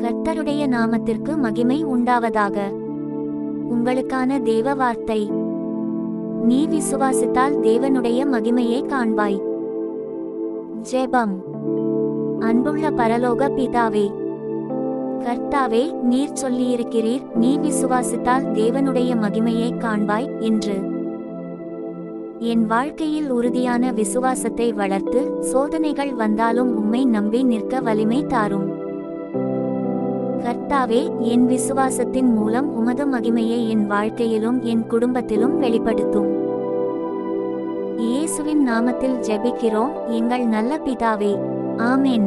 கர்த்தருடைய நாமத்திற்கு மகிமை உண்டாவதாக. உங்களுக்கான தேவ வார்த்தை: நீ விசுவாசித்தால் தேவனுடைய மகிமையை காண்பாய். ஜெபம். அன்புள்ள பரலோக பிதாவே, கர்த்தாவே, நீர் சொல்லியிருக்கிறீர், நீ விசுவாசித்தால் தேவனுடைய மகிமையை காண்பாய் என்று. என் வாழ்க்கையில் உறுதியான விசுவாசத்தை வளர்த்து சோதனைகள் வந்தாலும் உம்மை நம்பி நிற்க வலிமை தாரும். கர்த்தாவே, என் விசுவாசத்தின் மூலம் உமது மகிமையை என் வாழ்க்கையிலும் என் குடும்பத்திலும் வெளிப்படுத்தும். இயேசுவின் நாமத்தில் ஜெபிக்கிறோம் எங்கள் நல்ல பிதாவே. ஆமென்.